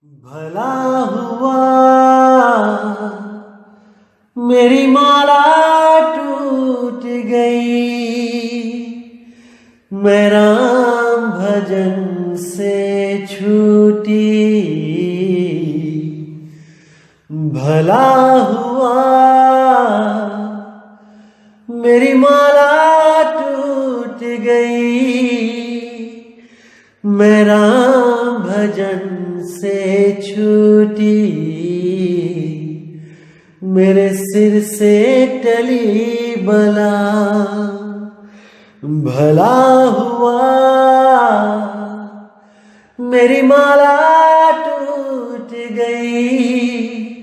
भला हुआ मेरी माला टूट गई, मैं राम भजन से छूटी। भला हुआ मेरी माला टूट गई, मैं राम भजन से छूटी। मेरे सिर से टली बला, भला हुआ मेरी माला टूट गई,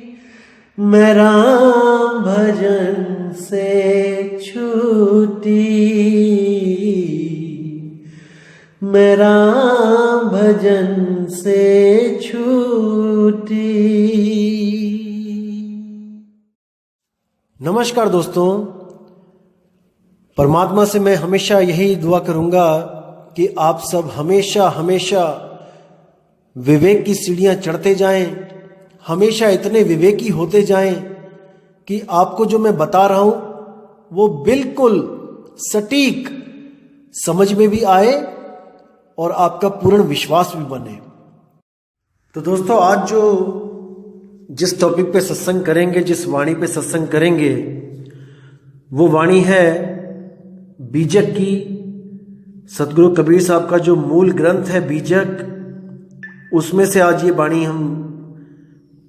मैं राम भजन से छूटी। मैं राम भजन से छूटी। नमस्कार दोस्तों, परमात्मा से मैं हमेशा यही दुआ करूंगा कि आप सब हमेशा हमेशा विवेक की सीढ़ियां चढ़ते जाएं, हमेशा इतने विवेकी होते जाएं कि आपको जो मैं बता रहा हूं वो बिल्कुल सटीक समझ में भी आए और आपका पूर्ण विश्वास भी बने। तो दोस्तों, आज जिस टॉपिक पे सत्संग करेंगे, जिस वाणी पे सत्संग करेंगे, वो वाणी है बीजक की। सतगुरु कबीर साहब का जो मूल ग्रंथ है बीजक, उसमें से आज ये वाणी हम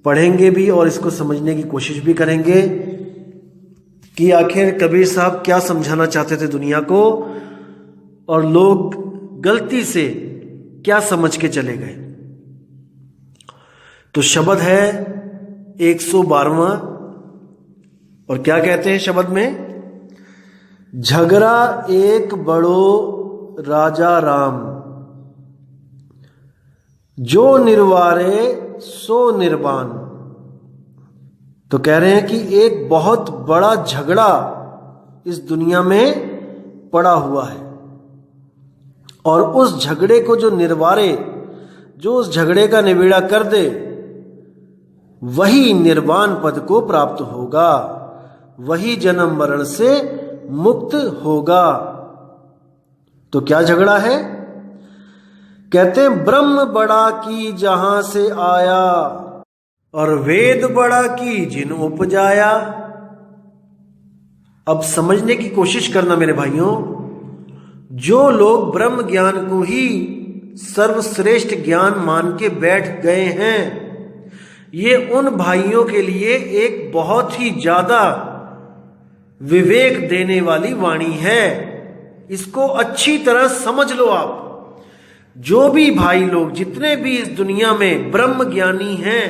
पढ़ेंगे भी और इसको समझने की कोशिश भी करेंगे कि आखिर कबीर साहब क्या समझाना चाहते थे दुनिया को और लोग गलती से क्या समझ के चले गए। तो शब्द है 112वां, और क्या कहते हैं शब्द में? झगड़ा एक बड़ो राजा राम, जो निर्वारे सो निर्वाण। तो कह रहे हैं कि एक बहुत बड़ा झगड़ा इस दुनिया में पड़ा हुआ है, और उस झगड़े को जो निर्वारे, जो उस झगड़े का निबेड़ा कर दे, वही निर्वाण पद को प्राप्त होगा, वही जन्म मरण से मुक्त होगा। तो क्या झगड़ा है? कहते हैं ब्रह्म बड़ा की जहां से आया, और वेद बड़ा की जिन उपजाया। अब समझने की कोशिश करना मेरे भाइयों, जो लोग ब्रह्म ज्ञान को ही सर्वश्रेष्ठ ज्ञान मान के बैठ गए हैं, ये उन भाइयों के लिए एक बहुत ही ज्यादा विवेक देने वाली वाणी है। इसको अच्छी तरह समझ लो आप। जो भी भाई लोग, जितने भी इस दुनिया में ब्रह्म ज्ञानी हैं,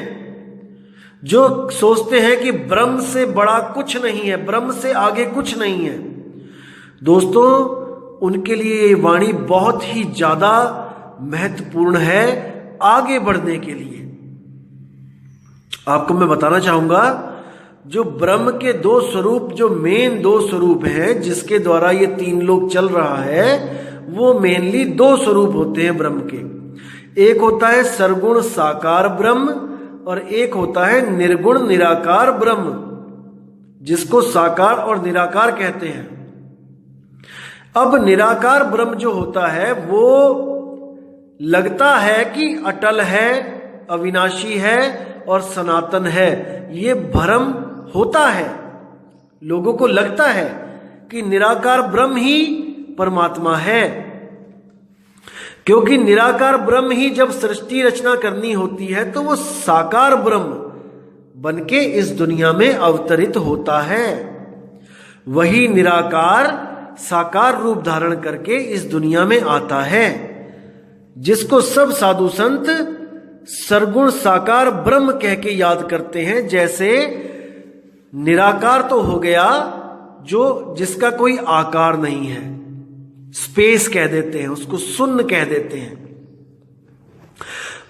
जो सोचते हैं कि ब्रह्म से बड़ा कुछ नहीं है, ब्रह्म से आगे कुछ नहीं है, दोस्तों उनके लिए ये वाणी बहुत ही ज्यादा महत्वपूर्ण है आगे बढ़ने के लिए। आपको मैं बताना चाहूंगा, जो ब्रह्म के दो स्वरूप, जो मेन दो स्वरूप हैं जिसके द्वारा ये तीन लोक चल रहा है, वो मेनली दो स्वरूप होते हैं ब्रह्म के। एक होता है सरगुण साकार ब्रह्म, और एक होता है निर्गुण निराकार ब्रह्म, जिसको साकार और निराकार कहते हैं। अब निराकार ब्रह्म जो होता है वो लगता है कि अटल है, अविनाशी है और सनातन है। ये भ्रम होता है, लोगों को लगता है कि निराकार ब्रह्म ही परमात्मा है, क्योंकि निराकार ब्रह्म ही जब सृष्टि रचना करनी होती है तो वो साकार ब्रह्म बनके इस दुनिया में अवतरित होता है। वही निराकार साकार रूप धारण करके इस दुनिया में आता है, जिसको सब साधु संत सरगुण साकार ब्रह्म कह के याद करते हैं। जैसे निराकार तो हो गया जो जिसका कोई आकार नहीं है, स्पेस कह देते हैं उसको, शून्य कह देते हैं।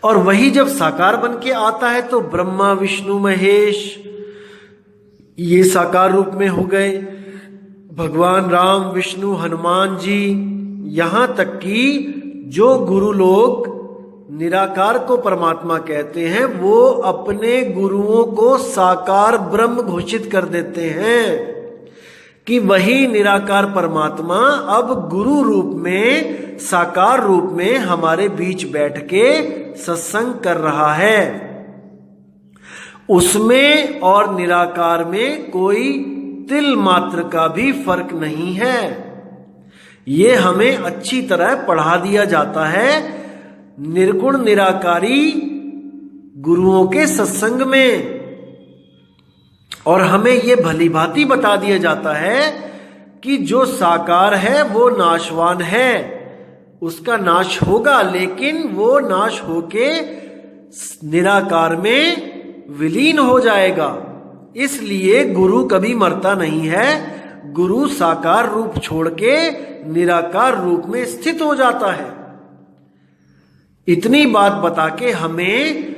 और वही जब साकार बन के आता है तो ब्रह्मा विष्णु महेश ये साकार रूप में हो गए। भगवान राम, विष्णु, हनुमान जी, यहां तक कि जो गुरु लोग निराकार को परमात्मा कहते हैं, वो अपने गुरुओं को साकार ब्रह्म घोषित कर देते हैं कि वही निराकार परमात्मा अब गुरु रूप में, साकार रूप में हमारे बीच बैठ के सत्संग कर रहा है। उसमें और निराकार में कोई तिल मात्र का भी फर्क नहीं है। ये हमें अच्छी तरह पढ़ा दिया जाता है निर्गुण निराकारी गुरुओं के सत्संग में, और हमें यह भली भांति बता दिया जाता है कि जो साकार है वो नाशवान है, उसका नाश होगा, लेकिन वो नाश होके निराकार में विलीन हो जाएगा। इसलिए गुरु कभी मरता नहीं है, गुरु साकार रूप छोड़ के निराकार रूप में स्थित हो जाता है। इतनी बात बता के हमें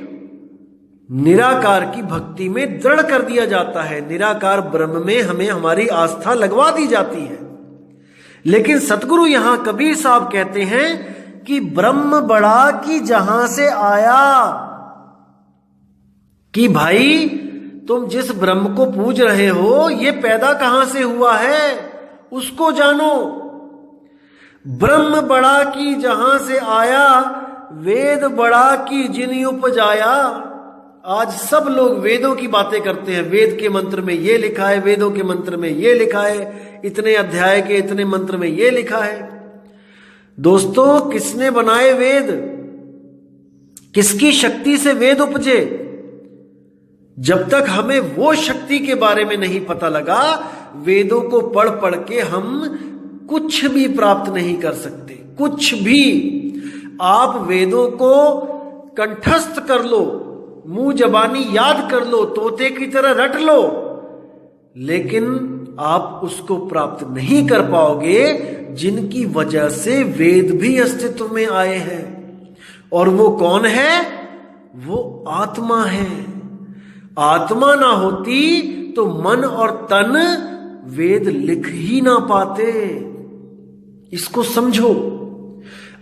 निराकार की भक्ति में दृढ़ कर दिया जाता है, निराकार ब्रह्म में हमें हमारी आस्था लगवा दी जाती है। लेकिन सतगुरु यहां कबीर साहब कहते हैं कि ब्रह्म बड़ा कि जहां से आया, कि भाई तुम जिस ब्रह्म को पूज रहे हो ये पैदा कहां से हुआ है उसको जानो। ब्रह्म बड़ा कि जहां से आया, वेद बड़ा कि जिन उपजाया। आज सब लोग वेदों की बातें करते हैं, वेद के मंत्र में ये लिखा है, वेदों के मंत्र में ये लिखा है, इतने अध्याय के इतने मंत्र में ये लिखा है। दोस्तों, किसने बनाए वेद? किसकी शक्ति से वेद उपजे? जब तक हमें वो शक्ति के बारे में नहीं पता लगा, वेदों को पढ़ पढ़ के हम कुछ भी प्राप्त नहीं कर सकते, कुछ भी। आप वेदों को कंठस्थ कर लो, मुंह जबानी याद कर लो, तोते की तरह रट लो, लेकिन आप उसको प्राप्त नहीं कर पाओगे जिनकी वजह से वेद भी अस्तित्व में आए हैं। और वो कौन है? वो आत्मा है। आत्मा ना होती तो मन और तन वेद लिख ही ना पाते। इसको समझो।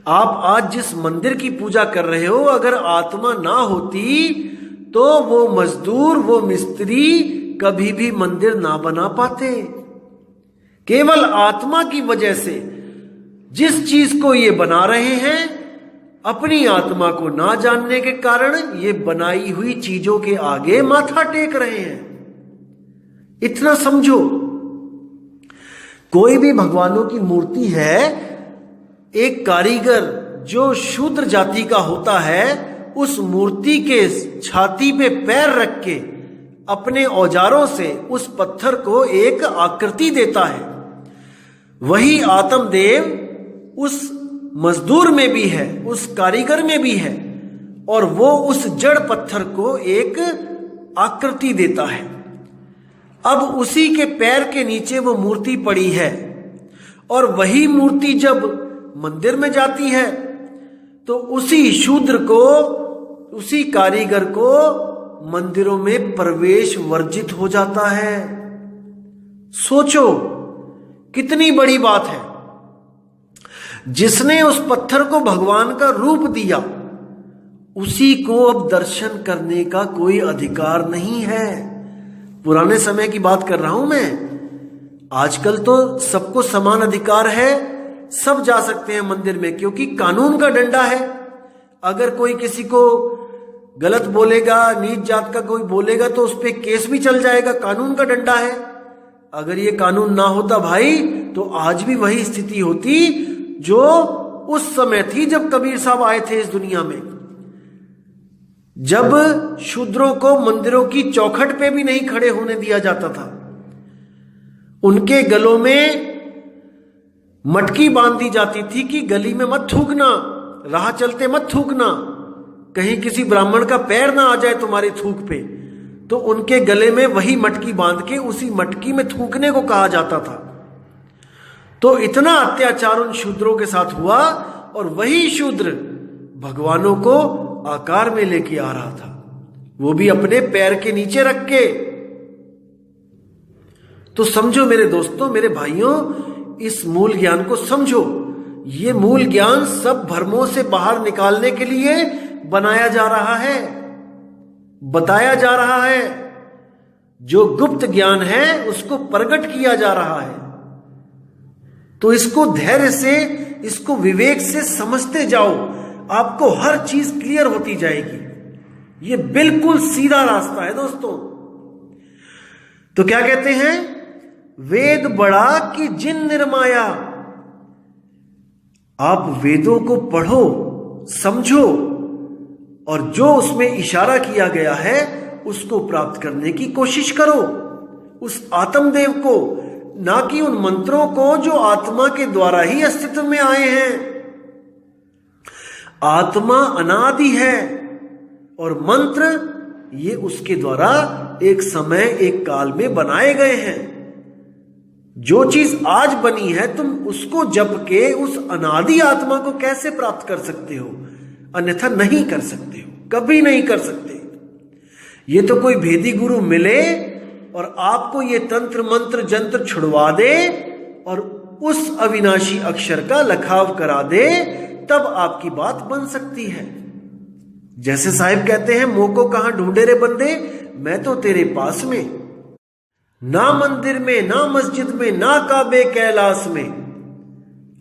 आप आज जिस मंदिर की पूजा कर रहे हो, अगर आत्मा ना होती तो वो मजदूर, वो मिस्त्री कभी भी मंदिर ना बना पाते। केवल आत्मा की वजह से जिस चीज को ये बना रहे हैं, अपनी आत्मा को ना जानने के कारण ये बनाई हुई चीजों के आगे माथा टेक रहे हैं। इतना समझो। कोई भी भगवानों की मूर्ति है, एक कारीगर जो शूद्र जाति का होता है, उस मूर्ति के छाती पे पैर रख के अपने औजारों से उस पत्थर को एक आकृति देता है। वही आत्मदेव उस मजदूर में भी है, उस कारीगर में भी है, और वो उस जड़ पत्थर को एक आकृति देता है। अब उसी के पैर के नीचे वो मूर्ति पड़ी है, और वही मूर्ति जब मंदिर में जाती है तो उसी शूद्र को, उसी कारीगर को मंदिरों में प्रवेश वर्जित हो जाता है। सोचो कितनी बड़ी बात है। जिसने उस पत्थर को भगवान का रूप दिया, उसी को अब दर्शन करने का कोई अधिकार नहीं है। पुराने समय की बात कर रहा हूं मैं। आजकल तो सबको समान अधिकार है, सब जा सकते हैं मंदिर में, क्योंकि कानून का डंडा है। अगर कोई किसी को गलत बोलेगा, नीच जात का कोई बोलेगा, तो उस पर केस भी चल जाएगा, कानून का डंडा है। अगर ये कानून ना होता भाई, तो आज भी वही स्थिति होती जो उस समय थी जब कबीर साहब आए थे इस दुनिया में। जब शूद्रों को मंदिरों की चौखट पे भी नहीं खड़े होने दिया जाता था, उनके गलों में मटकी बांध दी जाती थी कि गली में मत थूकना, राह चलते मत थूकना, कहीं किसी ब्राह्मण का पैर ना आ जाए तुम्हारे थूक पे। तो उनके गले में वही मटकी बांध के उसी मटकी में थूकने को कहा जाता था। तो इतना अत्याचार उन शूद्रों के साथ हुआ, और वही शूद्र भगवानों को आकार में लेके आ रहा था, वो भी अपने पैर के नीचे रख के। तो समझो मेरे दोस्तों, मेरे भाइयों, इस मूल ज्ञान को समझो। ये मूल ज्ञान सब भ्रमों से बाहर निकालने के लिए बनाया जा रहा है, बताया जा रहा है। जो गुप्त ज्ञान है उसको प्रकट किया जा रहा है। तो इसको धैर्य से, इसको विवेक से समझते जाओ, आपको हर चीज क्लियर होती जाएगी। ये बिल्कुल सीधा रास्ता है दोस्तों। तो क्या कहते हैं, वेद बड़ा कि जिन निर्माया। आप वेदों को पढ़ो, समझो और जो उसमें इशारा किया गया है उसको प्राप्त करने की कोशिश करो, उस आत्मदेव को, ना कि उन मंत्रों को जो आत्मा के द्वारा ही अस्तित्व में आए हैं। आत्मा अनादि है और मंत्र ये उसके द्वारा एक समय, एक काल में बनाए गए हैं। जो चीज आज बनी है तुम उसको जप के उस अनादि आत्मा को कैसे प्राप्त कर सकते हो? अन्यथा नहीं कर सकते हो, कभी नहीं कर सकते। ये तो कोई भेदी गुरु मिले और आपको ये तंत्र मंत्र जंत्र छुड़वा दे और उस अविनाशी अक्षर का लखाव करा दे, तब आपकी बात बन सकती है। जैसे साहिब कहते हैं, मोको कहां ढूंढे रे बंदे, मैं तो तेरे पास में। ना मंदिर में, ना मस्जिद में, ना काबे कैलाश में।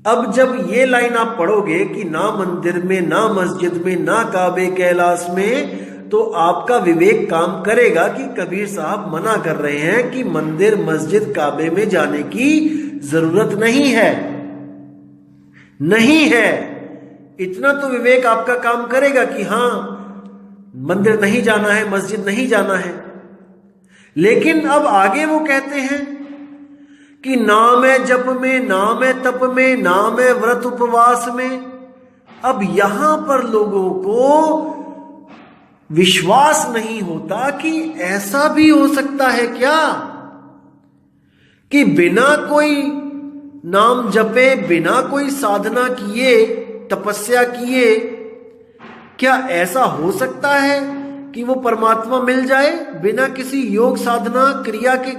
अब जब ये लाइन आप पढ़ोगे कि ना मंदिर में, ना मस्जिद में, ना काबे कैलाश में, तो आपका विवेक काम करेगा कि कबीर साहब मना कर रहे हैं कि मंदिर, मस्जिद, काबे में जाने की जरूरत नहीं है। नहीं है, इतना तो विवेक आपका काम करेगा कि हां, मंदिर नहीं जाना है, मस्जिद नहीं जाना है। लेकिन अब आगे वो कहते हैं कि नाम है जप में, नाम है तप में, नाम है व्रत उपवास में। अब यहां पर लोगों को विश्वास नहीं होता कि ऐसा भी हो सकता है क्या कि बिना कोई नाम जपे, बिना कोई साधना किए, तपस्या किए, क्या ऐसा हो सकता है कि वो परमात्मा मिल जाए बिना किसी योग साधना क्रिया के,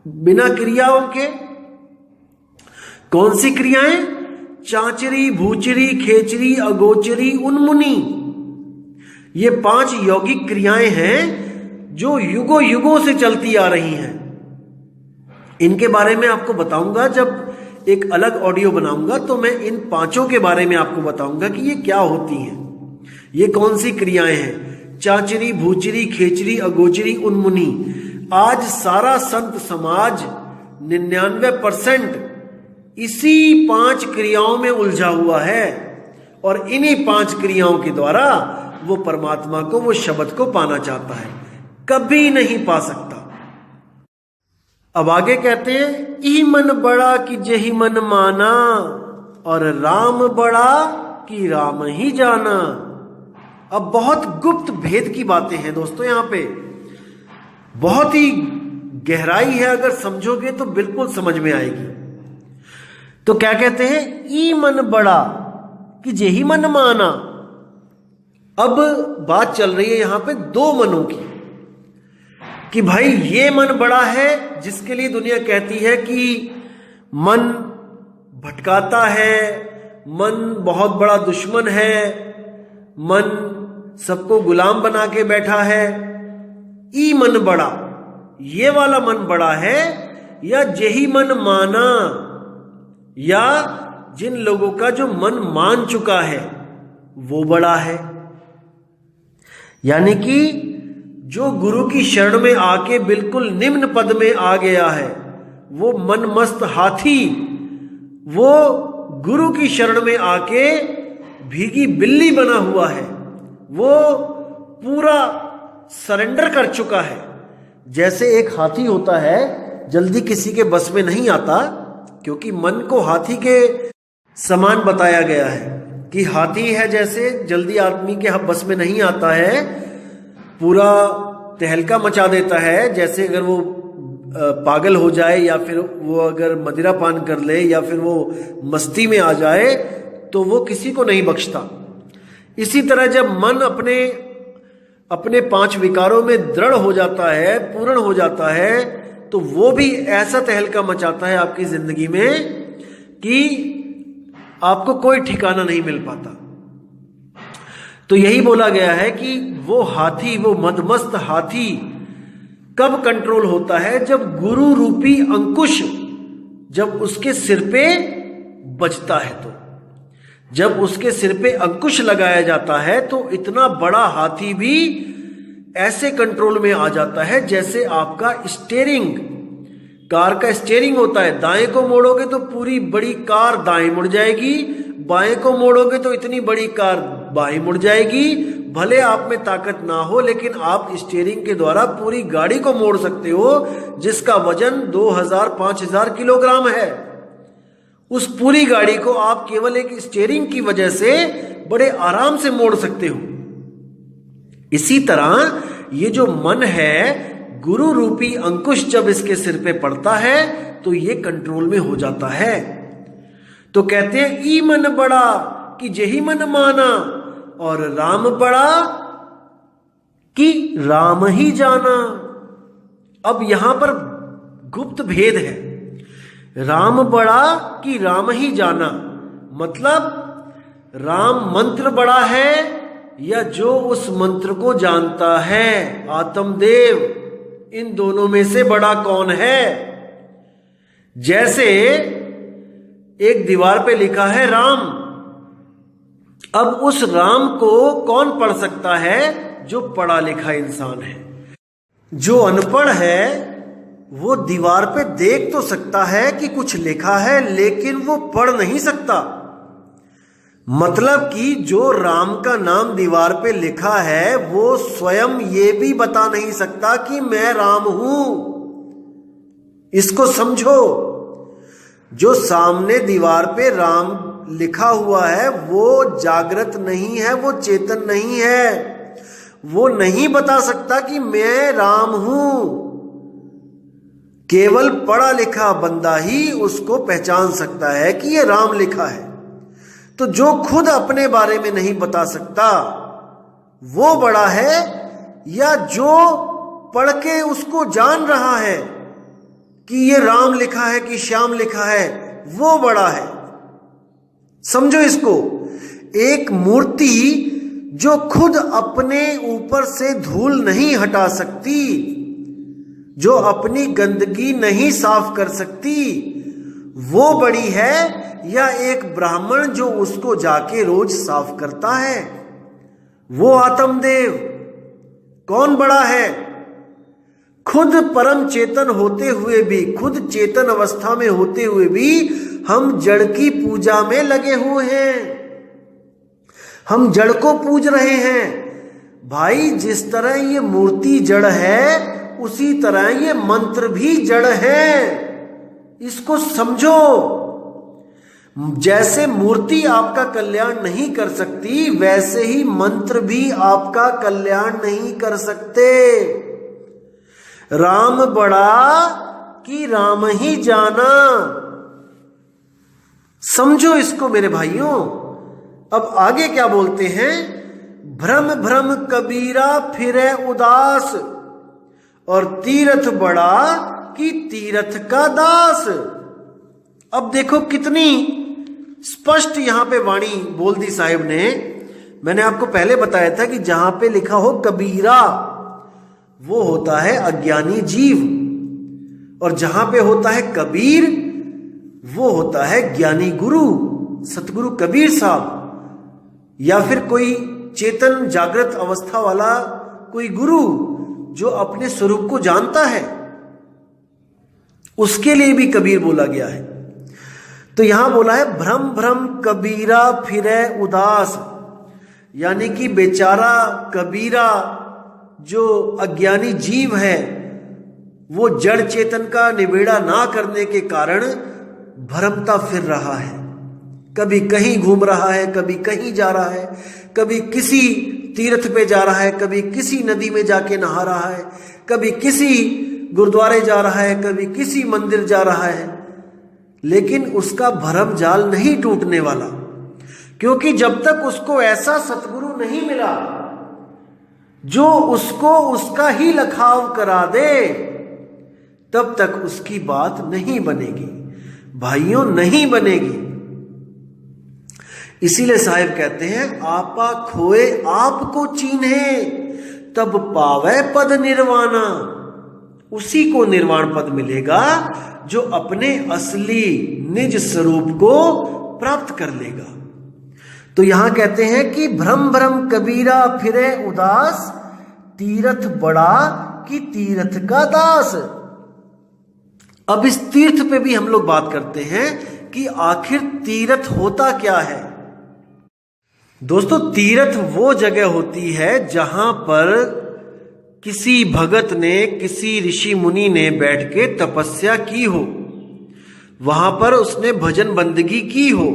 बिना क्रियाओं के? कौन सी क्रियाएं? चांचरी, भूचरी, खेचरी, अगोचरी, उन्मुनी। ये 5 यौगिक क्रियाएं हैं जो युगों युगों से चलती आ रही हैं। इनके बारे में आपको बताऊंगा, जब एक अलग ऑडियो बनाऊंगा तो मैं इन 5 के बारे में आपको बताऊंगा कि ये क्या होती हैं, ये कौन सी क्रियाएं हैं। चांचरी, भूचरी, खेचरी, अगोचरी, उन्मुनी। आज सारा संत समाज 99% इसी 5 क्रियाओं में उलझा हुआ है और इन्हीं 5 क्रियाओं के द्वारा वो परमात्मा को, वो शब्द को पाना चाहता है, कभी नहीं पा सकता। अब आगे कहते हैं, ई मन बड़ा कि जही मन माना, और राम बड़ा कि राम ही जाना। अब बहुत गुप्त भेद की बातें हैं दोस्तों, यहां पे बहुत ही गहराई है, अगर समझोगे तो बिल्कुल समझ में आएगी। तो क्या कहते हैं, ई मन बड़ा कि जेही मन माना। अब बात चल रही है यहां पे 2 मनों की, कि भाई ये मन बड़ा है जिसके लिए दुनिया कहती है कि मन भटकाता है, मन बहुत बड़ा दुश्मन है, मन सबको गुलाम बना के बैठा है। ई मन बड़ा, ये वाला मन बड़ा है, या जेही मन माना, या जिन लोगों का जो मन मान चुका है वो बड़ा है। यानी कि जो गुरु की शरण में आके बिल्कुल निम्न पद में आ गया है, वो मन मस्त हाथी, वो गुरु की शरण में आके भीगी बिल्ली बना हुआ है, वो पूरा सरेंडर कर चुका है। जैसे एक हाथी होता है, जल्दी किसी के बस में नहीं आता, क्योंकि मन को हाथी के समान बताया गया है कि हाथी है, जैसे जल्दी आदमी के बस में नहीं आता है, पूरा तहलका मचा देता है। जैसे अगर वो पागल हो जाए, या फिर वो अगर मदिरा पान कर ले, या फिर वो मस्ती में आ जाए, तो वो किसी को नहीं बख्शता। इसी तरह जब मन अपने 5 विकारों में दृढ़ हो जाता है, पूर्ण हो जाता है, तो वो भी ऐसा तहलका मचाता है आपकी जिंदगी में कि आपको कोई ठिकाना नहीं मिल पाता। तो यही बोला गया है कि वो हाथी, वो मदमस्त हाथी कब कंट्रोल होता है? जब गुरु रूपी अंकुश जब उसके सिर पे बजता है। तो जब उसके सिर पे अंकुश लगाया जाता है तो इतना बड़ा हाथी भी ऐसे कंट्रोल में आ जाता है जैसे आपका स्टीयरिंग, कार का स्टीयरिंग होता है। दाएं को मोड़ोगे तो पूरी बड़ी कार दाएं मुड़ जाएगी, बाएं को मोड़ोगे तो इतनी बड़ी कार बाएं मुड़ जाएगी। भले आप में ताकत ना हो, लेकिन आप स्टीयरिंग के द्वारा पूरी गाड़ी को मोड़ सकते हो, जिसका वजन 2000-5000 किलोग्राम है। उस पूरी गाड़ी को आप केवल एक स्टीयरिंग की वजह से बड़े आराम से मोड़ सकते हो। इसी तरह ये जो मन है, गुरु रूपी अंकुश जब इसके सिर पे पड़ता है तो ये कंट्रोल में हो जाता है। तो कहते हैं ई मन बड़ा कि जेहि मन माना, और राम बड़ा कि राम ही जाना। अब यहां पर गुप्त भेद है। राम बड़ा कि राम ही जाना, मतलब राम मंत्र बड़ा है या जो उस मंत्र को जानता है, आत्मदेव, इन दोनों में से बड़ा कौन है? जैसे एक दीवार पे लिखा है राम, अब उस राम को कौन पढ़ सकता है? जो पढ़ा लिखा इंसान है। जो अनपढ़ है वो दीवार पे देख तो सकता है कि कुछ लिखा है, लेकिन वो पढ़ नहीं सकता। मतलब कि जो राम का नाम दीवार पे लिखा है वो स्वयं ये भी बता नहीं सकता कि मैं राम हूं। इसको समझो। जो सामने दीवार पे राम लिखा हुआ है वो जागृत नहीं है, वो चेतन नहीं है। वो नहीं बता सकता कि मैं राम हूं। केवल पढ़ा लिखा बंदा ही उसको पहचान सकता है कि ये राम लिखा है। तो जो खुद अपने बारे में नहीं बता सकता वो बड़ा है, या जो पढ़ के उसको जान रहा है कि ये राम लिखा है कि श्याम लिखा है, वो बड़ा है। समझो इसको। एक मूर्ति जो खुद अपने ऊपर से धूल नहीं हटा सकती, जो अपनी गंदगी नहीं साफ कर सकती, वो बड़ी है, या एक ब्राह्मण जो उसको जाके रोज साफ करता है, वो आत्मदेव? कौन बड़ा है? खुद परम चेतन होते हुए भी, खुद चेतन अवस्था में होते हुए भी हम जड़ की पूजा में लगे हुए हैं। हम जड़ को पूज रहे हैं। भाई, जिस तरह ये मूर्ति जड़ है उसी तरह ये मंत्र भी जड़ है। इसको समझो। जैसे मूर्ति आपका कल्याण नहीं कर सकती, वैसे ही मंत्र भी आपका कल्याण नहीं कर सकते। राम बड़ा कि राम ही जाना। समझो इसको मेरे भाइयों। अब आगे क्या बोलते हैं? भ्रम भ्रम कबीरा फिरे उदास, और तीरथ बड़ा कि तीरथ का दास। अब देखो कितनी स्पष्ट यहां पे वाणी बोल दी साहिब ने। मैंने आपको पहले बताया था कि जहां पे लिखा हो कबीरा वो होता है अज्ञानी जीव, और जहां पे होता है कबीर वो होता है ज्ञानी गुरु, सतगुरु कबीर साहब, या फिर कोई चेतन जागृत अवस्था वाला कोई गुरु जो अपने स्वरूप को जानता है, उसके लिए भी कबीर बोला गया है। तो यहां बोला है भ्रम भ्रम कबीरा फिरे उदास, यानी कि बेचारा कबीरा जो अज्ञानी जीव है वो जड़ चेतन का निबेड़ा ना करने के कारण भ्रमता फिर रहा है। कभी कहीं घूम रहा है, कभी कहीं जा रहा है, कभी किसी तीर्थ पे जा रहा है, कभी किसी नदी में जाके नहा रहा है, कभी किसी गुरुद्वारे जा रहा है, कभी किसी मंदिर जा रहा है, लेकिन उसका भरम जाल नहीं टूटने वाला। क्योंकि जब तक उसको ऐसा सतगुरु नहीं मिला जो उसको उसका ही लखाव करा दे, तब तक उसकी बात नहीं बनेगी। भाइयों, नहीं बनेगी। इसीलिए साहिब कहते हैं आपा खोए आपको चीन्हे तब पावे पद निर्वाणा। उसी को निर्वाण पद मिलेगा जो अपने असली निज स्वरूप को प्राप्त कर लेगा। तो यहां कहते हैं कि भ्रम भ्रम कबीरा फिरे उदास, तीर्थ बड़ा कि तीर्थ का दास। अब इस तीर्थ पे भी हम लोग बात करते हैं कि आखिर तीर्थ होता क्या है। दोस्तों, तीर्थ वो जगह होती है जहां पर किसी भगत ने, किसी ऋषि मुनि ने बैठ के तपस्या की हो, वहां पर उसने भजन बंदगी की हो,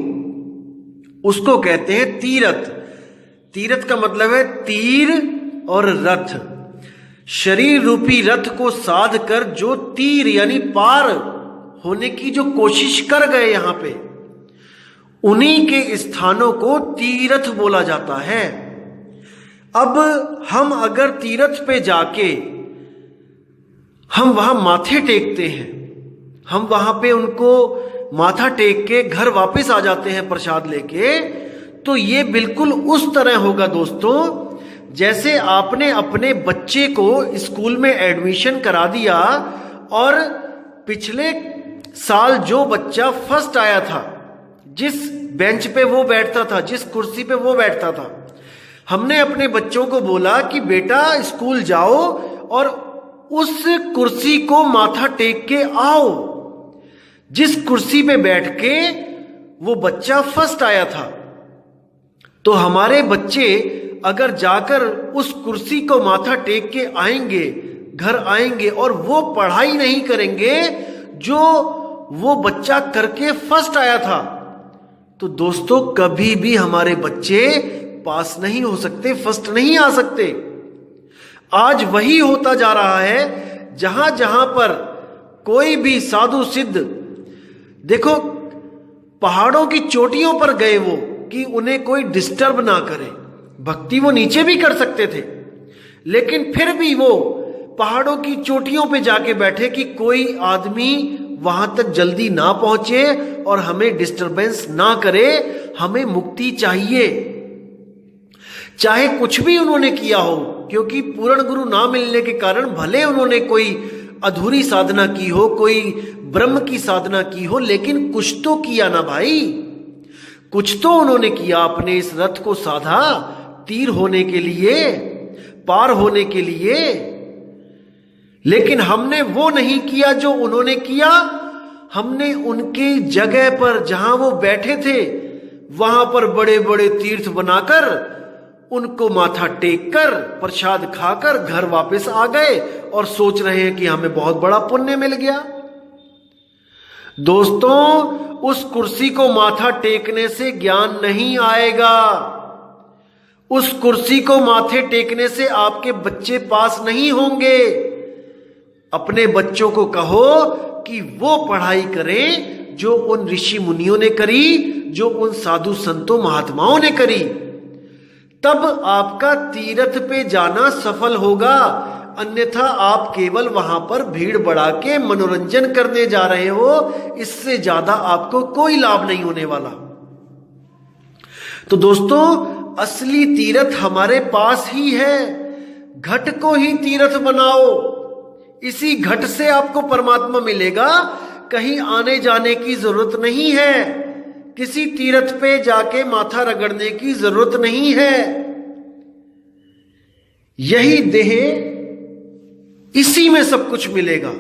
उसको कहते हैं तीर्थ। तीर्थ का मतलब है तीर और रथ। शरीर रूपी रथ को साध कर जो तीर यानी पार होने की जो कोशिश कर गए यहां पे, उन्हीं के स्थानों को तीर्थ बोला जाता है। अब हम अगर तीर्थ पे जाके हम वहां माथे टेकते हैं, हम वहां पे उनको माथा टेक के घर वापस आ जाते हैं प्रसाद लेके, तो ये बिल्कुल उस तरह होगा दोस्तों जैसे आपने अपने बच्चे को स्कूल में एडमिशन करा दिया और पिछले साल जो बच्चा फर्स्ट आया था, जिस बेंच पे वो बैठता था, जिस कुर्सी पे वो बैठता था, हमने अपने बच्चों को बोला कि बेटा स्कूल जाओ और उस कुर्सी को माथा टेक के आओ जिस कुर्सी पे बैठ के वो बच्चा फर्स्ट आया था। तो हमारे बच्चे अगर जाकर उस कुर्सी को माथा टेक के आएंगे, घर आएंगे और वो पढ़ाई नहीं करेंगे जो वो बच्चा करके फर्स्ट आया था, तो दोस्तों कभी भी हमारे बच्चे पास नहीं हो सकते, फर्स्ट नहीं आ सकते। आज वही होता जा रहा है। जहां जहां पर कोई भी साधु सिद्ध, देखो पहाड़ों की चोटियों पर गए वो कि उन्हें कोई डिस्टर्ब ना करे। भक्ति वो नीचे भी कर सकते थे, लेकिन फिर भी वो पहाड़ों की चोटियों पे जाके बैठे कि कोई आदमी वहां तक जल्दी ना पहुंचे और हमें डिस्टरबेंस ना करे, हमें मुक्ति चाहिए। चाहे कुछ भी उन्होंने किया हो, क्योंकि पूर्ण गुरु ना मिलने के कारण भले उन्होंने कोई अधूरी साधना की हो, कोई ब्रह्म की साधना की हो, लेकिन कुछ तो किया ना भाई, कुछ तो उन्होंने किया। अपने इस रथ को साधा तीर होने के लिए, पार होने के लिए, लेकिन हमने वो नहीं किया जो उन्होंने किया। हमने उनके जगह पर जहां वो बैठे थे वहां पर बड़े बड़े तीर्थ बनाकर उनको माथा टेक कर प्रसाद खाकर घर वापस आ गए और सोच रहे हैं कि हमें बहुत बड़ा पुण्य मिल गया। दोस्तों, उस कुर्सी को माथा टेकने से ज्ञान नहीं आएगा। उस कुर्सी को माथे टेकने से आपके बच्चे पास नहीं होंगे। अपने बच्चों को कहो कि वो पढ़ाई करें जो उन ऋषि मुनियों ने करी, जो उन साधु संतों महात्माओं ने करी, तब आपका तीर्थ पे जाना सफल होगा। अन्यथा आप केवल वहां पर भीड़ बढ़ा के मनोरंजन करने जा रहे हो, इससे ज्यादा आपको कोई लाभ नहीं होने वाला। तो दोस्तों, असली तीर्थ हमारे पास ही है। घट को ही तीर्थ बनाओ, इसी घट से आपको परमात्मा मिलेगा। कहीं आने जाने की जरूरत नहीं है, किसी तीर्थ पे जाके माथा रगड़ने की जरूरत नहीं है। यही देह, इसी में सब कुछ मिलेगा।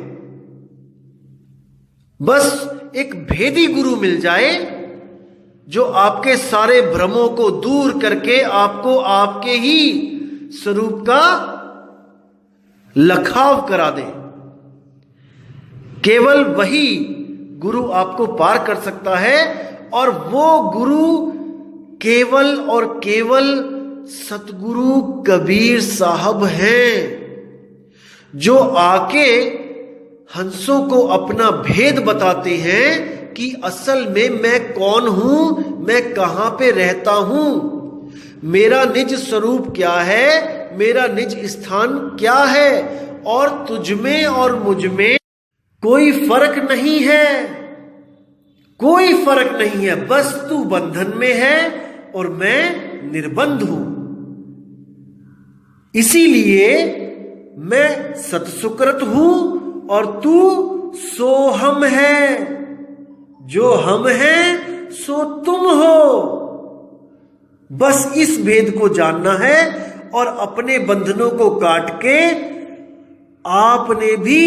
बस एक भेदी गुरु मिल जाए जो आपके सारे भ्रमों को दूर करके आपको आपके ही स्वरूप का लखाव करा दे। केवल वही गुरु आपको पार कर सकता है, और वो गुरु केवल और केवल सतगुरु कबीर साहब हैं, जो आके हंसों को अपना भेद बताते हैं कि असल में मैं कौन हूं, मैं कहां पे रहता हूं, मेरा निज स्वरूप क्या है, मेरा निज स्थान क्या है, और तुझ में और मुझ में कोई फर्क नहीं है, कोई फर्क नहीं है। बस तू बंधन में है और मैं निर्बंध हूं। इसीलिए मैं सत्सुकृत हूं और तू सोहम है। जो हम हैं सो तुम हो। बस इस भेद को जानना है और अपने बंधनों को काट के आपने भी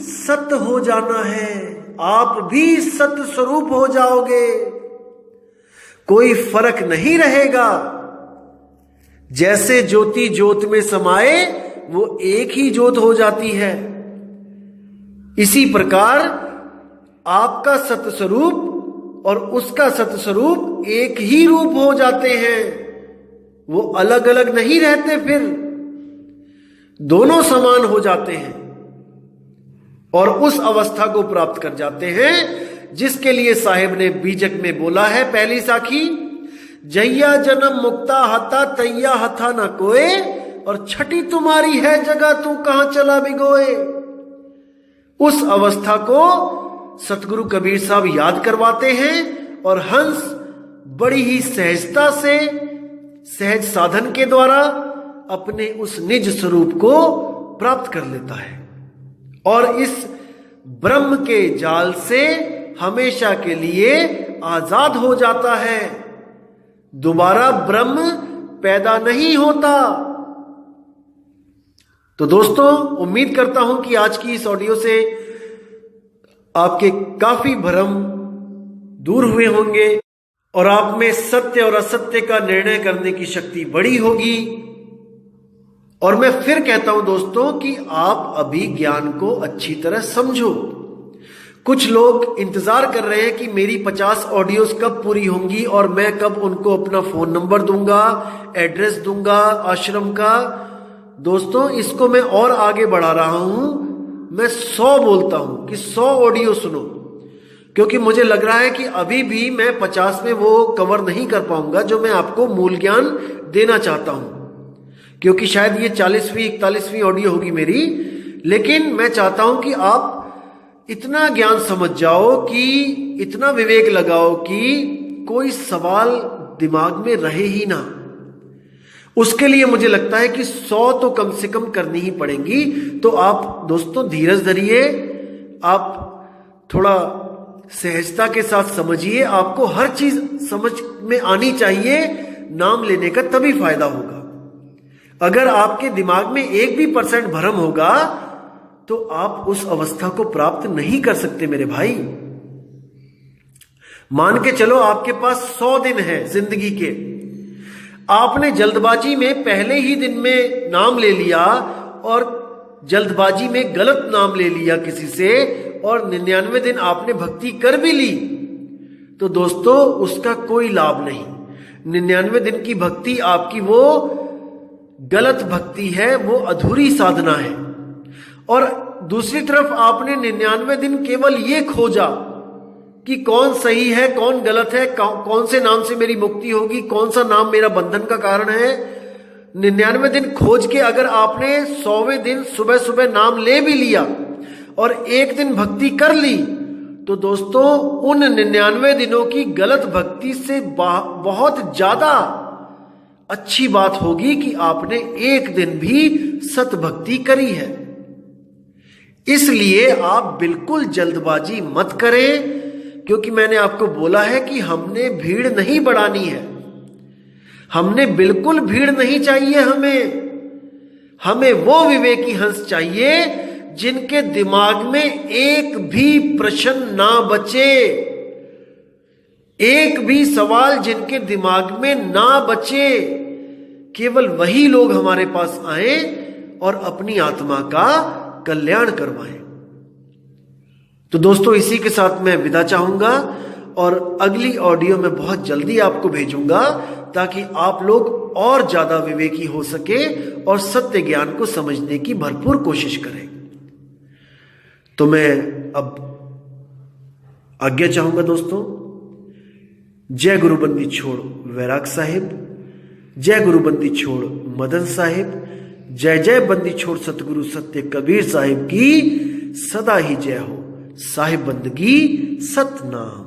सत्य हो जाना है। आप भी सत्य स्वरूप हो जाओगे। कोई फर्क नहीं रहेगा। जैसे ज्योति ज्योत में समाए वो एक ही ज्योत हो जाती है, इसी प्रकार आपका सत्य स्वरूप और उसका सत्य स्वरूप एक ही रूप हो जाते हैं। वो अलग अलग नहीं रहते, फिर दोनों समान हो जाते हैं और उस अवस्था को प्राप्त कर जाते हैं जिसके लिए साहिब ने बीजक में बोला है पहली साखी, जैया जन्म मुक्ता हता तैया हथा न कोए, और छठी तुम्हारी है जगह तू कहां चला भिगोए। उस अवस्था को सतगुरु कबीर साहब याद करवाते हैं और हंस बड़ी ही सहजता से सहज साधन के द्वारा अपने उस निज स्वरूप को प्राप्त कर लेता है और इस ब्रह्म के जाल से हमेशा के लिए आजाद हो जाता है। दोबारा ब्रह्म पैदा नहीं होता। तो दोस्तों, उम्मीद करता हूं कि आज की इस ऑडियो से आपके काफी भ्रम दूर हुए होंगे और आप में सत्य और असत्य का निर्णय करने की शक्ति बढ़ी होगी। और मैं फिर कहता हूं दोस्तों कि आप अभी ज्ञान को अच्छी तरह समझो। कुछ लोग इंतजार कर रहे हैं कि मेरी 50 ऑडियोज कब पूरी होंगी और मैं कब उनको अपना फोन नंबर दूंगा, एड्रेस दूंगा आश्रम का। दोस्तों, इसको मैं और आगे बढ़ा रहा हूं। मैं 100 बोलता हूं कि 100 ऑडियो सुनो, क्योंकि मुझे लग रहा है कि अभी भी मैं 50 में वो कवर नहीं कर पाऊंगा जो मैं आपको मूल ज्ञान देना चाहता हूं, क्योंकि शायद ये 40वीं 41वीं ऑडियो होगी मेरी। लेकिन मैं चाहता हूं कि आप इतना ज्ञान समझ जाओ, कि इतना विवेक लगाओ कि कोई सवाल दिमाग में रहे ही ना। उसके लिए मुझे लगता है कि 100 तो कम से कम करनी ही पड़ेंगी। तो आप दोस्तों धीरज धरिए, आप थोड़ा सहजता के साथ समझिए। आपको हर चीज समझ में आनी चाहिए, नाम लेने का तभी फायदा होगा। अगर आपके दिमाग में 1 भी % भ्रम होगा तो आप उस अवस्था को प्राप्त नहीं कर सकते मेरे भाई। मान के चलो आपके पास 100 दिन है जिंदगी के, आपने जल्दबाजी में पहले ही दिन में नाम ले लिया और जल्दबाजी में गलत नाम ले लिया किसी से और 99 दिन आपने भक्ति कर भी ली, तो दोस्तों उसका कोई लाभ नहीं। 99 दिन की भक्ति आपकी वो गलत भक्ति है, वो अधूरी साधना है। और दूसरी तरफ आपने 99 दिन केवल ये खोजा कि कौन सही है कौन गलत है, कौन से नाम से मेरी मुक्ति होगी, कौन सा नाम मेरा बंधन का कारण है। 99 दिन खोज के अगर आपने 100वें दिन सुबह सुबह नाम ले भी लिया और एक दिन भक्ति कर ली, तो दोस्तों उन 99 दिनों की गलत भक्ति से बहुत ज्यादा अच्छी बात होगी कि आपने एक दिन भी सत भक्ति करी है। इसलिए आप बिल्कुल जल्दबाजी मत करें, क्योंकि मैंने आपको बोला है कि हमने भीड़ नहीं बढ़ानी है। हमने बिल्कुल भीड़ नहीं चाहिए। हमें वो विवेकी हंस चाहिए जिनके दिमाग में एक भी प्रश्न ना बचे, एक भी सवाल जिनके दिमाग में ना बचे। केवल वही लोग हमारे पास आए और अपनी आत्मा का कल्याण करवाएं। तो दोस्तों इसी के साथ मैं विदा चाहूंगा और अगली ऑडियो में बहुत जल्दी आपको भेजूंगा, ताकि आप लोग और ज्यादा विवेकी हो सके और सत्य ज्ञान को समझने की भरपूर कोशिश करें। तो मैं अब आज्ञा चाहूंगा दोस्तों। जय गुरुबंदी छोड़ वैराग साहिब, जय गुरुबंदी छोड़ मदन साहिब, जय जय बंदी छोड़ सतगुरु सत्य कबीर साहिब की सदा ही जय हो। साहिब बंदगी सतनाम।